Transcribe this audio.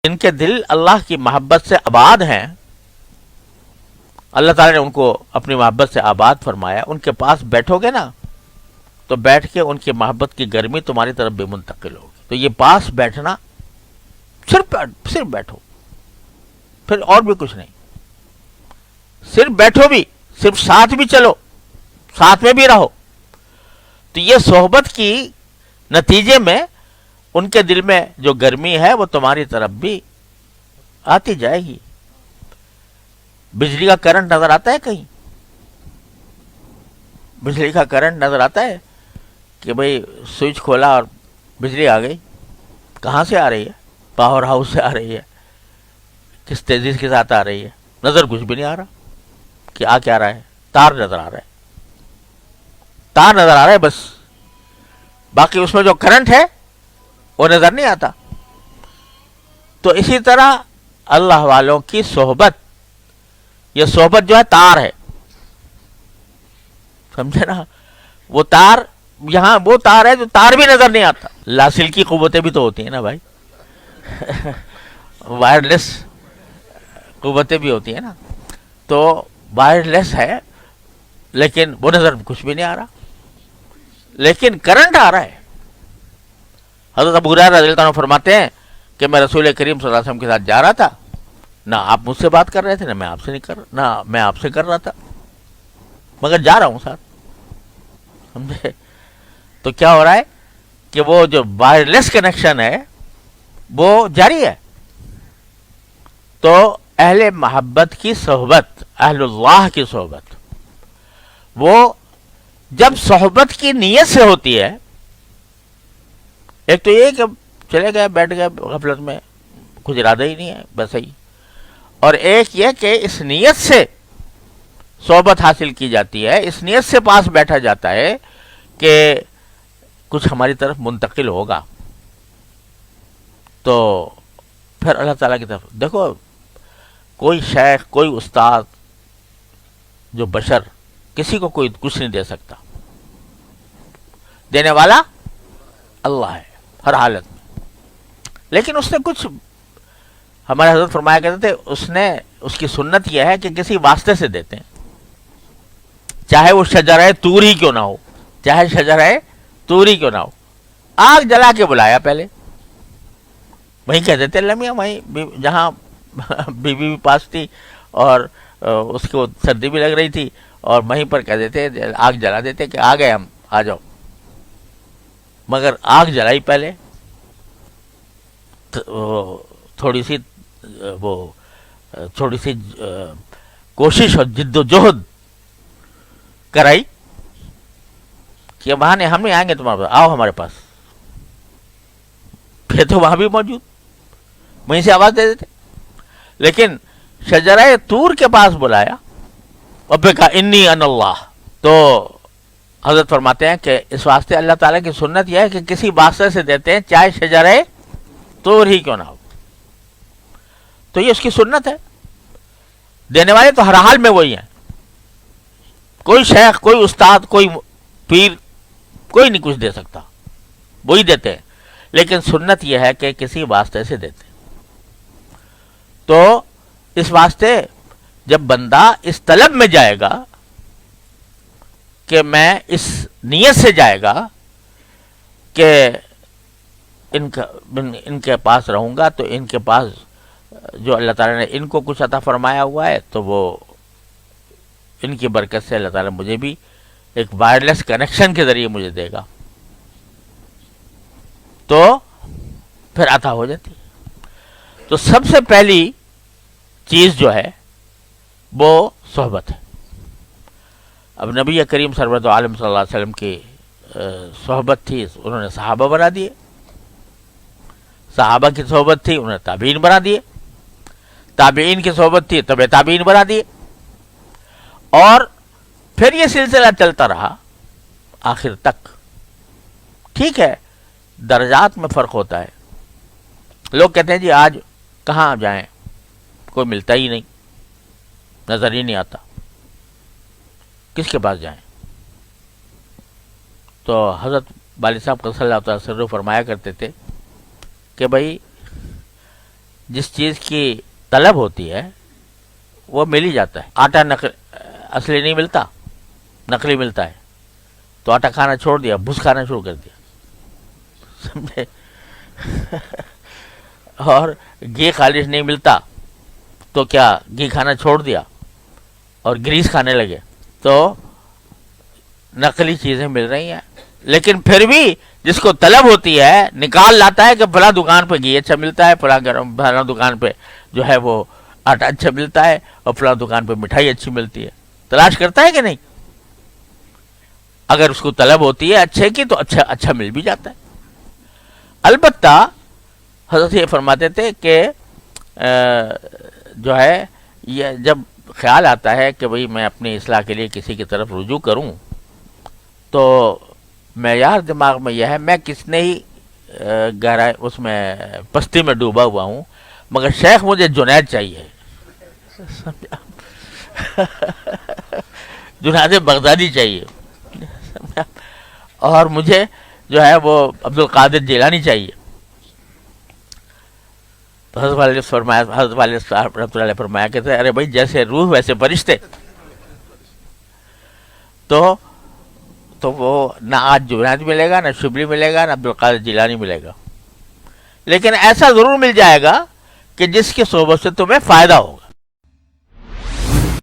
جن کے دل اللہ کی محبت سے آباد ہیں، اللہ تعالیٰ نے ان کو اپنی محبت سے آباد فرمایا، ان کے پاس بیٹھو گے نا تو بیٹھ کے ان کی محبت کی گرمی تمہاری طرف بھی منتقل ہوگی. تو یہ پاس بیٹھنا، صرف بیٹھو، پھر اور بھی کچھ نہیں، صرف بیٹھو بھی، صرف ساتھ بھی چلو، ساتھ میں بھی رہو. تو یہ صحبت کی نتیجے میں ان کے دل میں جو گرمی ہے وہ تمہاری طرف بھی آتی جائے گی. بجلی کا کرنٹ نظر آتا ہے کہیں؟ بجلی کا کرنٹ نظر آتا ہے کہ بھئی سوئچ کھولا اور بجلی آ گئی؟ کہاں سے آ رہی ہے؟ پاور ہاؤس سے آ رہی ہے، کس تیزی کے ساتھ آ رہی ہے؟ نظر کچھ بھی نہیں آ رہا کہ آ کیا رہا ہے. تار نظر آ رہا ہے، تار نظر آ رہا ہے بس، باقی اس میں جو کرنٹ ہے وہ نظر نہیں آتا. تو اسی طرح اللہ والوں کی صحبت، یہ صحبت جو ہے تار ہے، سمجھے نا؟ وہ تار، یہاں وہ تار ہے جو تار بھی نظر نہیں آتا. لاسلکی قوتیں بھی تو ہوتی ہیں نا بھائی، وائرلیس قوتیں بھی ہوتی ہیں نا. تو وائرلیس ہے لیکن وہ نظر کچھ بھی نہیں آ رہا، لیکن کرنٹ آ رہا ہے. حضرت ابو ہریرہ رضی اللہ عنہ فرماتے ہیں کہ میں رسول کریم صلی اللہ علیہ وسلم کے ساتھ جا رہا تھا، نہ آپ مجھ سے بات کر رہے تھے، نہ میں آپ سے کر رہا تھا، مگر جا رہا ہوں ساتھ، سمجھے؟ تو کیا ہو رہا ہے کہ وہ جو وائرلیس کنیکشن ہے وہ جاری ہے. تو اہل محبت کی صحبت، اہل اللہ کی صحبت، وہ جب صحبت کی نیت سے ہوتی ہے، ایک تو یہ کہ چلے گئے بیٹھ گئے غفلت میں، کچھ ارادہ ہی نہیں ہے بس ہی، اور ایک یہ کہ اس نیت سے صحبت حاصل کی جاتی ہے، اس نیت سے پاس بیٹھا جاتا ہے کہ کچھ ہماری طرف منتقل ہوگا. تو پھر اللہ تعالیٰ کی طرف دیکھو، کوئی شیخ، کوئی استاد جو بشر، کسی کو کوئی کچھ نہیں دے سکتا، دینے والا اللہ ہے ہر حالت میں. لیکن اس نے کچھ، ہمارے حضرت فرمایا کرتے تھے، اس کی سنت یہ ہے کہ کسی واسطے سے دیتے ہیں، چاہے وہ شجرہ طور ہی کیوں نہ ہو، چاہے شجرہ طور ہی کیوں نہ ہو. آگ جلا کے بلایا پہلے، وہیں کہہ دیتے اللہ میاں، وہیں جہاں بی بی پاس تھی اور اس کو سردی بھی لگ رہی تھی، اور وہیں پر کہہ دیتے، آگ جلا دیتے کہ آ گئے ہم، آ جاؤ. مگر آگ جلائی پہلے، تھوڑی سی کوشش اور جد و جہد کرائی کہ وہاں نے ہم نہیں آئیں گے تمہارے پاس، آؤ ہمارے پاس. پھر تو وہاں بھی موجود، وہیں سے آواز دے دیتے. لیکن شجرہ طور کے پاس بلایا اور پھر کہا انی ان اللہ. تو حضرت فرماتے ہیں کہ اس واسطے اللہ تعالیٰ کی سنت یہ ہے کہ کسی واسطے سے دیتے ہیں، چاہے شجرہ طور ہی کیوں نہ ہو. تو یہ اس کی سنت ہے. دینے والے تو ہر حال میں وہی ہیں، کوئی شیخ، کوئی استاد، کوئی پیر، کوئی نہیں کچھ دے سکتا، وہی دیتے ہیں. لیکن سنت یہ ہے کہ کسی واسطے سے دیتے. تو اس واسطے جب بندہ اس طلب میں جائے گا کہ میں اس نیت سے جائے گا کہ ان کے پاس رہوں گا، تو ان کے پاس جو اللہ تعالیٰ نے ان کو کچھ عطا فرمایا ہوا ہے، تو وہ ان کی برکت سے اللہ تعالیٰ مجھے بھی ایک وائرلیس کنیکشن کے ذریعے مجھے دے گا، تو پھر عطا ہو جاتی. تو سب سے پہلی چیز جو ہے وہ صحبت ہے. اب نبی کریم سرورت عالم صلی اللہ علیہ وسلم کی صحبت تھی، انہوں نے صحابہ بنا دیے. صحابہ کی صحبت تھی، انہوں نے تابعین بنا دیے. تابعین کی صحبت تھی، تبع تابعین بنا دیے. اور پھر یہ سلسلہ چلتا رہا آخر تک. ٹھیک ہے، درجات میں فرق ہوتا ہے. لوگ کہتے ہیں جی آج کہاں جائیں، کوئی ملتا ہی نہیں، نظر ہی نہیں آتا، کس کے پاس جائیں؟ تو حضرت والد صاحب صلی اللہ تعالی وسلم فرمایا کرتے تھے کہ بھائی جس چیز کی طلب ہوتی ہے وہ مل ہی جاتا ہے. آٹا اصلی نہیں ملتا، نقلی ملتا ہے، تو آٹا کھانا چھوڑ دیا، بھس کھانا شروع کر دیا، سمجھے. اور گھی خالص نہیں ملتا تو کیا گھی کھانا چھوڑ دیا اور گریس کھانے لگے. تو نقلی چیزیں مل رہی ہیں، لیکن پھر بھی جس کو طلب ہوتی ہے نکال لاتا ہے کہ فلاں دکان پہ گھی اچھا ملتا ہے، فلاں دکان پہ جو ہے وہ آٹا اچھا ملتا ہے، اور فلاں دکان پہ مٹھائی اچھی ملتی ہے. تلاش کرتا ہے کہ نہیں؟ اگر اس کو طلب ہوتی ہے اچھے کی تو اچھا مل بھی جاتا ہے. البتہ حضرت یہ فرماتے تھے کہ جو ہے یہ جب خیال آتا ہے کہ بھئی میں اپنی اصلاح کے لیے کسی کی طرف رجوع کروں، تو معیار دماغ میں یہ ہے میں کتنے ہی گہرائی اس میں پستی میں ڈوبا ہوا ہوں، مگر شیخ مجھے جنید چاہیے. جنید بغدادی چاہیے، اور مجھے جو ہے وہ عبد القادر جیلانی چاہیے. تو حضرت والد صاحب رحمۃ اللہ علیہ فرمایا کہ ارے بھائی جیسے روح ویسے فرشتے. تو وہ نہ آج جنید ملے گا، نہ شبلی ملے گا، نہ عبد القادر جیلانی ملے گا، لیکن ایسا ضرور مل جائے گا کہ جس کی صحبت سے تمہیں فائدہ ہوگا.